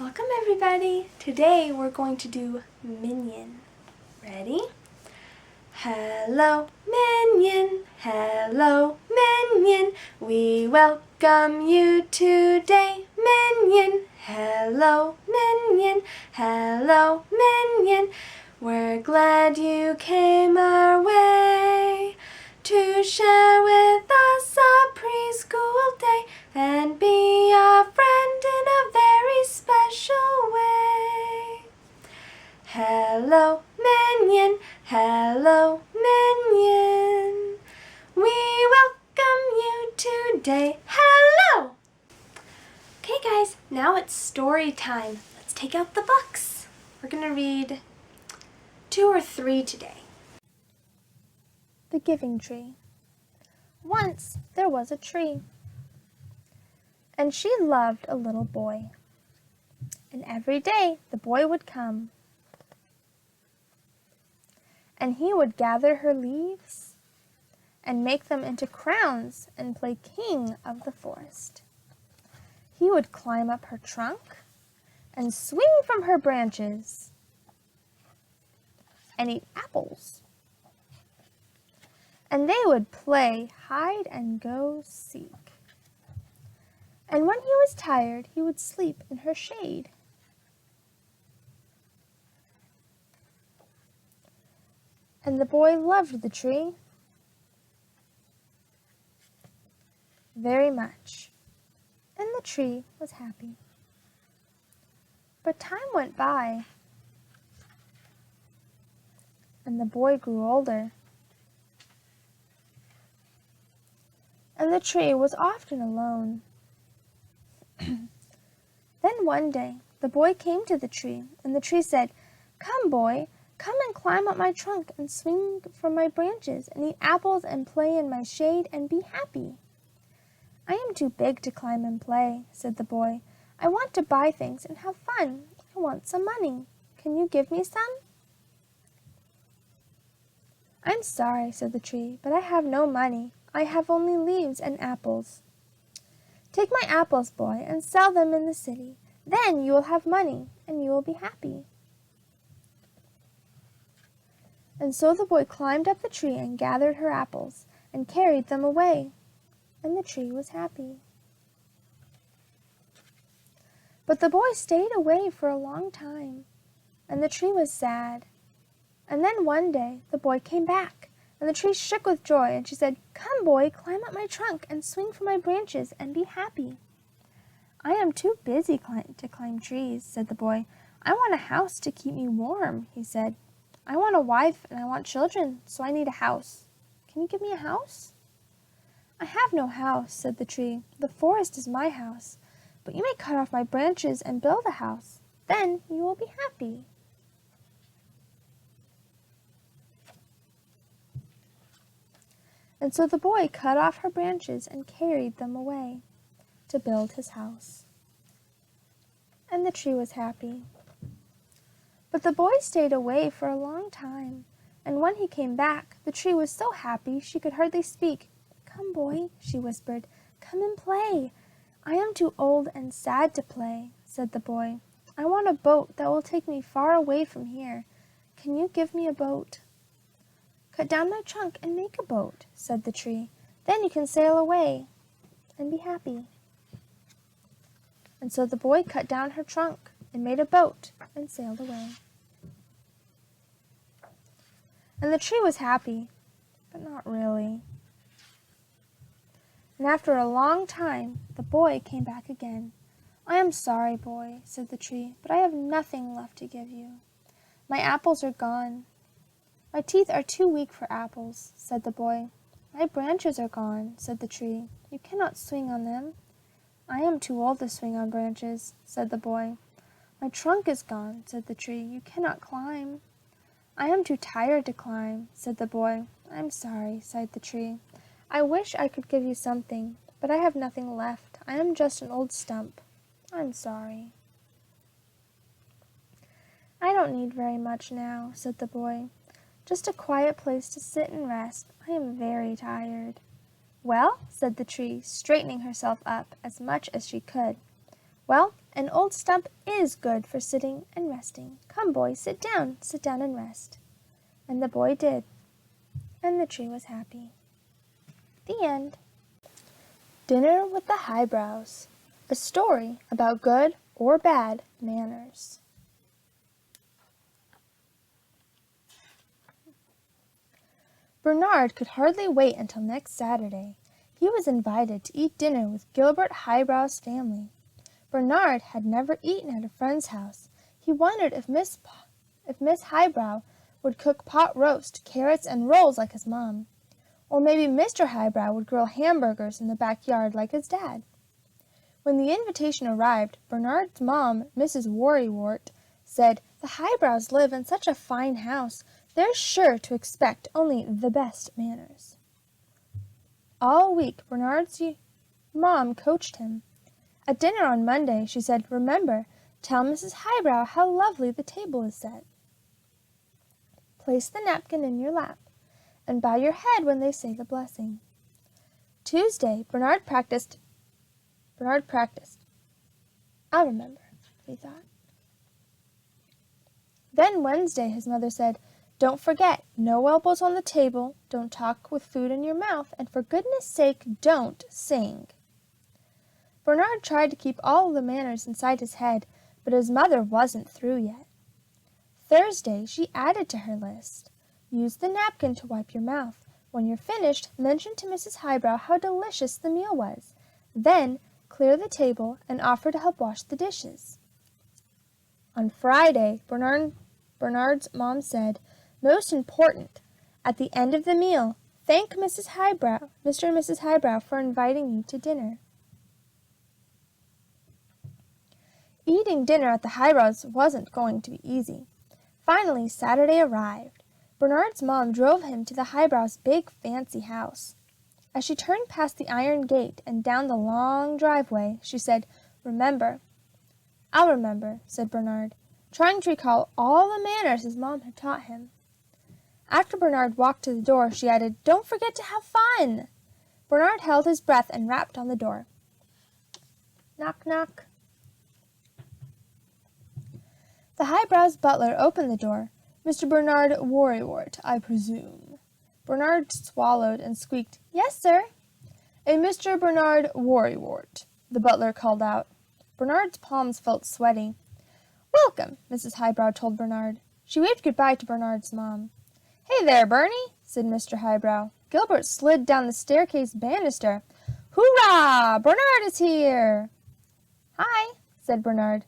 Welcome everybody! Today we're going to do Minion. Ready? Hello Minion, hello Minion, we welcome you today, Minion. Hello Minion, hello Minion, we're glad you came our way to share with us a preschool day and be a friend in a very special way. Hello Minion, hello Minion, we welcome you today. Hello! Okay guys, now it's story time. Let's take out the books. We're going to read 2 or 3 today. The Giving Tree. Once there was a tree, and she loved a little boy. And every day the boy would come, and he would gather her leaves and make them into crowns and play king of the forest. He would climb up her trunk and swing from her branches and eat apples. And they would play hide and go seek. And when he was tired, he would sleep in her shade. And the boy loved the tree very much, and the tree was happy. But time went by, and the boy grew older. And the tree was often alone. Then one day the boy came to the tree, and the tree said, "Come, boy, come and climb up my trunk and swing from my branches and eat apples and play in my shade and be happy." "I am too big to climb and play," said the boy. "I want to buy things and have fun. I want some money. Can you give me some?" "I'm sorry," said the tree, "but I have no money. I have only leaves and apples." "Take my apples, boy, and sell them in the city. Then you will have money, and you will be happy." And so the boy climbed up the tree and gathered her apples and carried them away, and the tree was happy. But the boy stayed away for a long time, and the tree was sad. And then one day the boy came back, and the tree shook with joy, and she said, "Come, boy, climb up my trunk and swing from my branches and be happy." "I am too busy to climb trees," said the boy. "I want a house to keep me warm," he said. "I want a wife and I want children, so I need a house. Can you give me a house?" "I have no house," said the tree. "The forest is my house, but you may cut off my branches and build a house. Then you will be happy." And so the boy cut off her branches and carried them away to build his house. And the tree was happy. But the boy stayed away for a long time, and when he came back, the tree was so happy she could hardly speak. "Come, boy," she whispered, "come and play." "I am too old and sad to play," said the boy. "I want a boat that will take me far away from here. Can you give me a boat?" "Cut down my trunk and make a boat," said the tree. "Then you can sail away and be happy." And so the boy cut down her trunk and made a boat and sailed away. And the tree was happy, but not really. And after a long time, the boy came back again. "I am sorry, boy," said the tree, "but I have nothing left to give you. My apples are gone." "My teeth are too weak for apples," said the boy. "My branches are gone," said the tree. "You cannot swing on them." "I am too old to swing on branches," said the boy. "My trunk is gone," said the tree. "You cannot climb." "I am too tired to climb," said the boy. "I'm sorry," sighed the tree. "I wish I could give you something, but I have nothing left. I am just an old stump. I'm sorry." "I don't need very much now," said the boy. "Just a quiet place to sit and rest. I am very tired." "Well," said the tree, straightening herself up as much as she could, "well, An old stump is good for sitting and resting. Come, boy, sit down and rest. And the boy did, and the tree was happy. The end. Dinner with the Highbrows. A story about good or bad manners. Bernard could hardly wait until next Saturday. He was invited to eat dinner with Gilbert Highbrow's family. Bernard had never eaten at a friend's house. He wondered if Miss Highbrow would cook pot roast, carrots, and rolls like his mom. Or maybe Mr. Highbrow would grill hamburgers in the backyard like his dad. When the invitation arrived, Bernard's mom, Mrs. Worrywart, said, "The Highbrows live in such a fine house, they're sure to expect only the best manners." All week, Bernard's mom coached him. At dinner on Monday, she said, "Remember, tell Mrs. Highbrow how lovely the table is set. Place the napkin in your lap, and bow your head when they say the blessing." Tuesday, Bernard practiced. "I'll remember," he thought. Then Wednesday, his mother said, "Don't forget, no elbows on the table, don't talk with food in your mouth, and for goodness sake, don't sing." Bernard tried to keep all the manners inside his head, but his mother wasn't through yet. Thursday, she added to her list. Use the napkin to wipe your mouth. When you're finished, mention to Mrs. Highbrow how delicious the meal was. Then, clear the table and offer to help wash the dishes. On Friday, Bernard's mom said, "Most important, at the end of the meal, thank Mr. and Mrs. Highbrow for inviting you to dinner." Eating dinner at the Highbrows wasn't going to be easy. Finally, Saturday arrived. Bernard's mom drove him to the Highbrows' big, fancy house. As she turned past the iron gate and down the long driveway, she said, "Remember." "I'll remember," said Bernard, trying to recall all the manners his mom had taught him. After Bernard walked to the door, she added, "Don't forget to have fun." Bernard held his breath and rapped on the door. Knock, knock. The Highbrows' butler opened the door. "Mr. Bernard Worrywart, I presume." Bernard swallowed and squeaked, "Yes, sir." "A Mr. Bernard Worrywart," the butler called out. Bernard's palms felt sweaty. "Welcome," Mrs. Highbrow told Bernard. She waved goodbye to Bernard's mom. "Hey there, Bernie," said Mr. Highbrow. Gilbert slid down the staircase banister. "Hoorah! Bernard is here!" "Hi," said Bernard.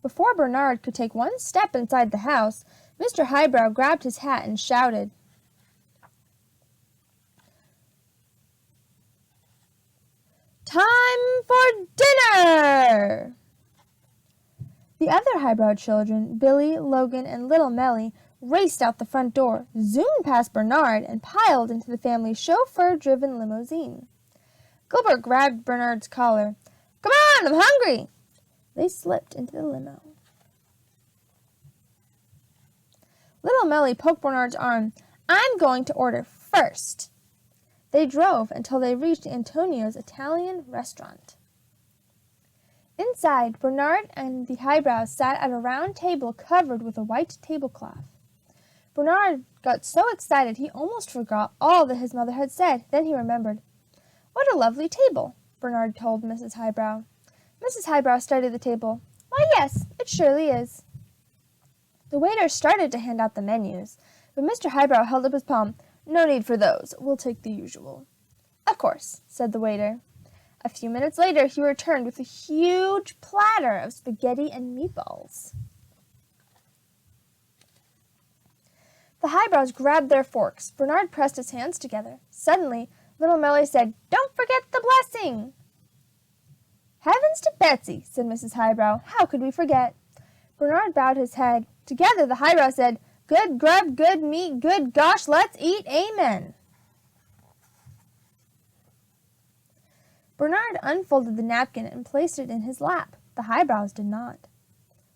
Before Bernard could take one step inside the house, Mr. Highbrow grabbed his hat and shouted, "Time for dinner!" The other Highbrow children, Billy, Logan, and little Melly, raced out the front door, zoomed past Bernard, and piled into the family's chauffeur-driven limousine. Gilbert grabbed Bernard's collar. "Come on, I'm hungry!" They slipped into the limo. Little Melly poked Bernard's arm. "I'm going to order first." They drove until they reached Antonio's Italian restaurant. Inside, Bernard and the Highbrows sat at a round table covered with a white tablecloth. Bernard got so excited he almost forgot all that his mother had said. Then he remembered. "What a lovely table," Bernard told Mrs. Highbrow. Mrs. Highbrow studied the table. "Why, yes, it surely is." The waiter started to hand out the menus, but Mr. Highbrow held up his palm. "No need for those. We'll take the usual." "Of course," said the waiter. A few minutes later, he returned with a huge platter of spaghetti and meatballs. The Highbrows grabbed their forks. Bernard pressed his hands together. Suddenly, little Melly said, "Don't forget the blessing." "Heavens to Betsy," said Mrs. Highbrow. "How could we forget?" Bernard bowed his head. Together, the Highbrows said, "Good grub, good meat, good gosh, let's eat, amen." Bernard unfolded the napkin and placed it in his lap. The Highbrows did not.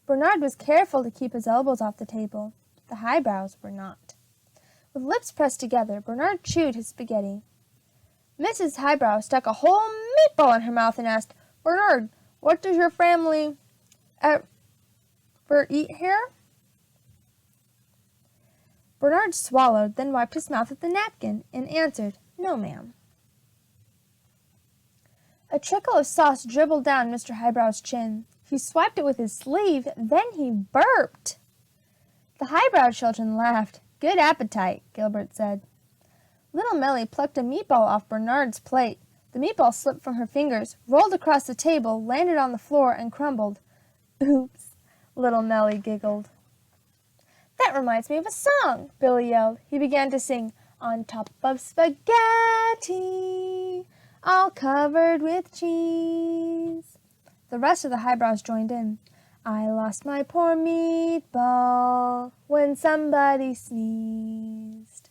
Bernard was careful to keep his elbows off the table. The Highbrows were not. With lips pressed together, Bernard chewed his spaghetti. Mrs. Highbrow stuck a whole meatball in her mouth and asked, "Bernard, what does your family—" ever eat hair?" Bernard swallowed, then wiped his mouth with the napkin, and answered, "No, ma'am." A trickle of sauce dribbled down Mr. Highbrow's chin. He swiped it with his sleeve, then he burped. The Highbrow children laughed. "Good appetite," Gilbert said. Little Millie plucked a meatball off Bernard's plate. The meatball slipped from her fingers, rolled across the table, landed on the floor, and crumbled. "Oops," little Millie giggled. "That reminds me of a song," Billy yelled. He began to sing, "On top of spaghetti, all covered with cheese." The rest of the Highbrows joined in. "I lost my poor meatball when somebody sneezed."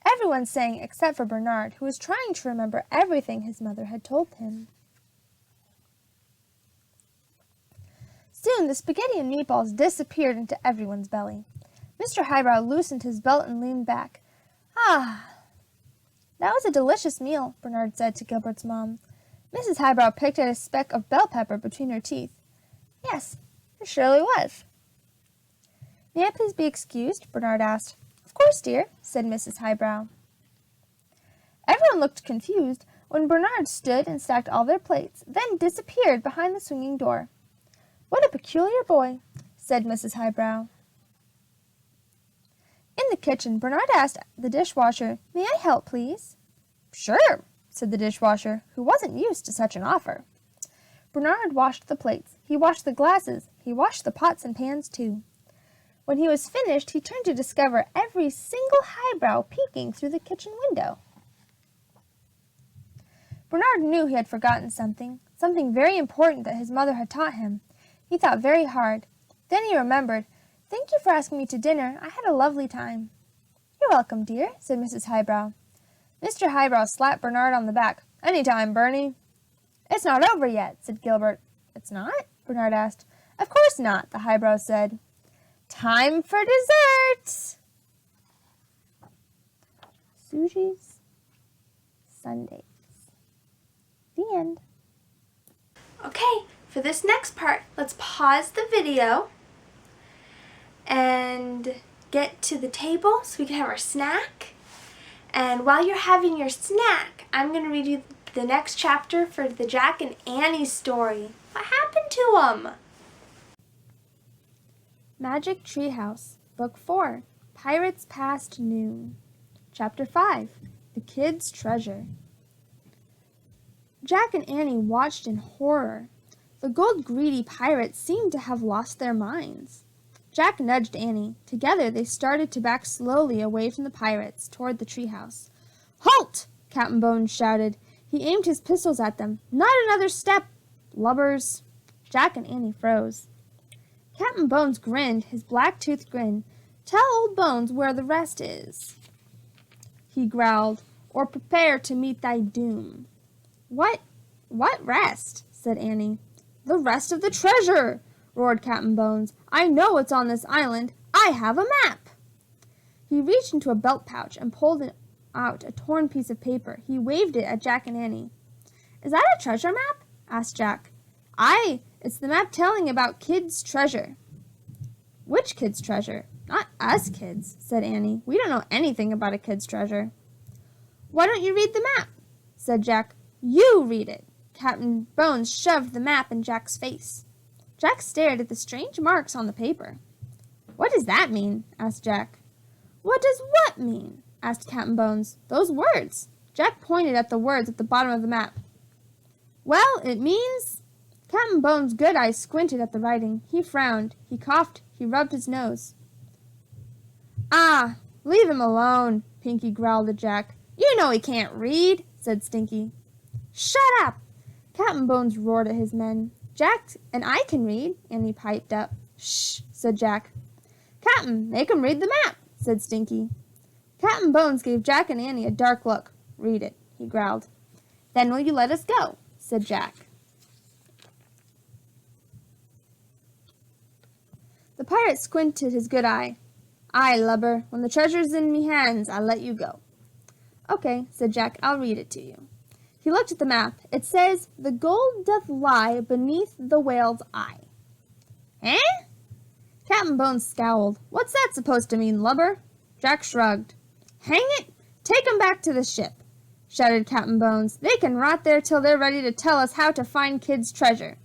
Everyone sang except for Bernard, who was trying to remember everything his mother had told him. Soon the spaghetti and meatballs disappeared into everyone's belly. Mr. Highbrow loosened his belt and leaned back. "Ah, that was a delicious meal," Bernard said to Gilbert's mom. Mrs. Highbrow picked at a speck of bell pepper between her teeth. "Yes, it surely was." "May I please be excused?" Bernard asked. "Of course, dear," said Mrs. Highbrow. Everyone looked confused when Bernard stood and stacked all their plates, then disappeared behind the swinging door. "What a peculiar boy," said Mrs. Highbrow. In the kitchen, Bernard asked the dishwasher, "May I help, please?" "Sure," said the dishwasher, who wasn't used to such an offer. Bernard washed the plates. He washed the glasses. He washed the pots and pans, too. When he was finished, he turned to discover every single Highbrow peeking through the kitchen window. Bernard knew he had forgotten something very important that his mother had taught him. He thought very hard. Then he remembered. "Thank you for asking me to dinner. I had a lovely time." "You're welcome, dear," said Mrs. Highbrow. Mr. Highbrow slapped Bernard on the back. "Any time, Bernie." "It's not over yet," said Gilbert. "It's not?" Bernard asked. "Of course not," the Highbrow said. "Time for dessert!" Sushi's Sundays. The end. Okay, for this next part, let's pause the video and get to the table so we can have our snack. And while you're having your snack, I'm going to read you the next chapter for the Jack and Annie story. What happened to them? Magic Treehouse, Book 4, Pirates Past Noon. Chapter 5, The Kid's Treasure. Jack and Annie watched in horror. The gold-greedy pirates seemed to have lost their minds. Jack nudged Annie. Together they started to back slowly away from the pirates, toward the treehouse. "Halt!" Captain Bones shouted. He aimed his pistols at them. "Not another step, lubbers!" Jack and Annie froze. Captain Bones grinned, his black-toothed grin. "Tell old Bones where the rest is," he growled, "or prepare to meet thy doom." What rest?" said Annie. "The rest of the treasure!" roared Captain Bones. "I know it's on this island. I have a map!" He reached into a belt pouch and pulled out a torn piece of paper. He waved it at Jack and Annie. "Is that a treasure map?" asked Jack. "Aye, it's the map telling about Kid's treasure." "Which kid's treasure?" "Not us kids," said Annie. "We don't know anything about a kid's treasure." "Why don't you read the map?" said Jack. "You read it." Captain Bones shoved the map in Jack's face. Jack stared at the strange marks on the paper. "What does that mean?" asked Jack. "What does what mean?" asked Captain Bones. "Those words." Jack pointed at the words at the bottom of the map. "Well, it means—" Captain Bones' good eyes squinted at the writing. He frowned. He coughed. He rubbed his nose. "Ah, leave him alone," Pinky growled at Jack. "You know he can't read," said Stinky. "Shut up!" Captain Bones roared at his men. "Jack and I can read," Annie piped up. "Shh," said Jack. "Captain, make 'em read the map," said Stinky. Captain Bones gave Jack and Annie a dark look. "Read it," he growled. "Then will you let us go?" said Jack. The pirate squinted his good eye. "Aye, lubber, when the treasure's in me hands, I'll let you go." "Okay," said Jack, "I'll read it to you." He looked at the map. It says, "The gold doth lie beneath the whale's eye." Eh? Captain Bones scowled. What's that supposed to mean, lubber? Jack shrugged. Hang it! Take 'em back to the ship, shouted Captain Bones. They can rot there till they're ready to tell us how to find Kid's treasure.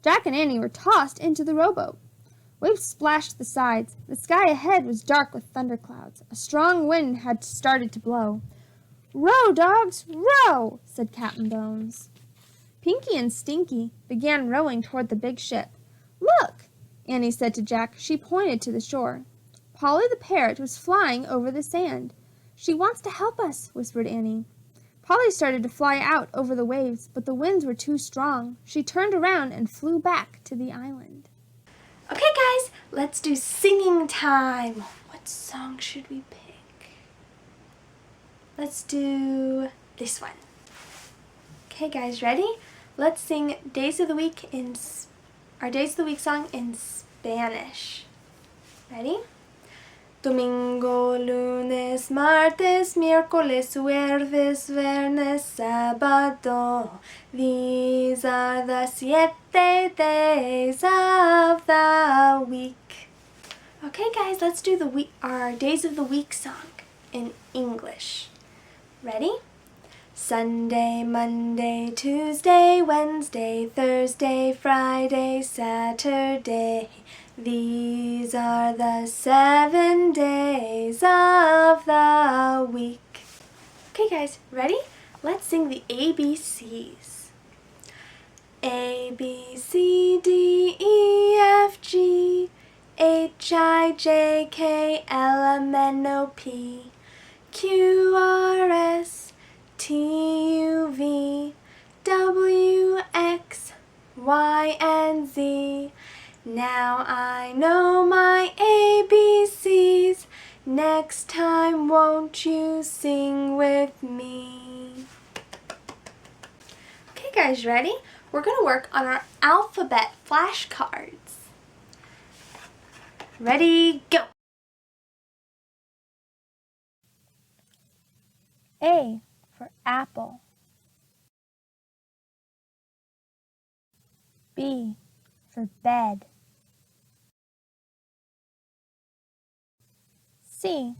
Jack and Annie were tossed into the rowboat. Waves splashed the sides. The sky ahead was dark with thunderclouds. A strong wind had started to blow. Row, dogs, row, said Captain Bones. Pinky and Stinky began rowing toward the big ship. Look, Annie said to Jack. She pointed to the shore. Polly the parrot was flying over the sand. She wants to help us, whispered Annie. Polly started to fly out over the waves, but the winds were too strong. She turned around and flew back to the island. Okay, guys, let's do singing time. What song should we pick? Let's do this one. Okay, guys, ready? Let's sing Days of the Week our Days of the Week song in Spanish. Ready? Domingo, lunes, martes, miércoles, jueves, viernes, sábado. These are the 7 days of the week. Okay, guys, let's do our Days of the Week song in English. Ready? Sunday, Monday, Tuesday, Wednesday, Thursday, Friday, Saturday. These are the 7 days of the week. Okay, guys, ready? Let's sing the ABCs. A, B, C, D, E, F, G, H, I, J, K, L, M, N, O, P, Q, R, S, T, U, V, W, X, Y, and Z. Now I know my ABCs. Next time, won't you sing with me? Okay, guys, ready? We're going to work on our alphabet flashcards. Ready, go! A for apple. B for bed. C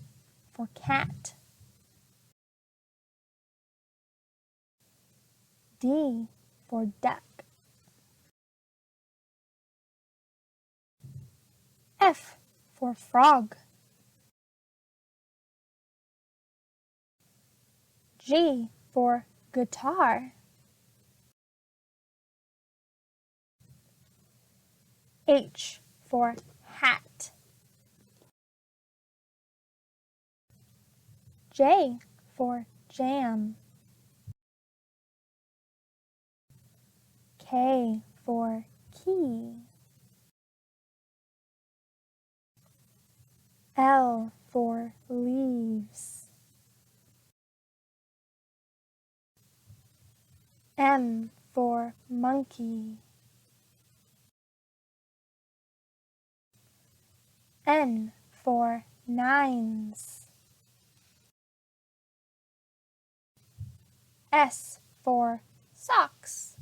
for cat. D for duck. F for frog. G for guitar. H for hat. J for jam. K for key. L for leaves. M for monkey. N for nines. S for socks.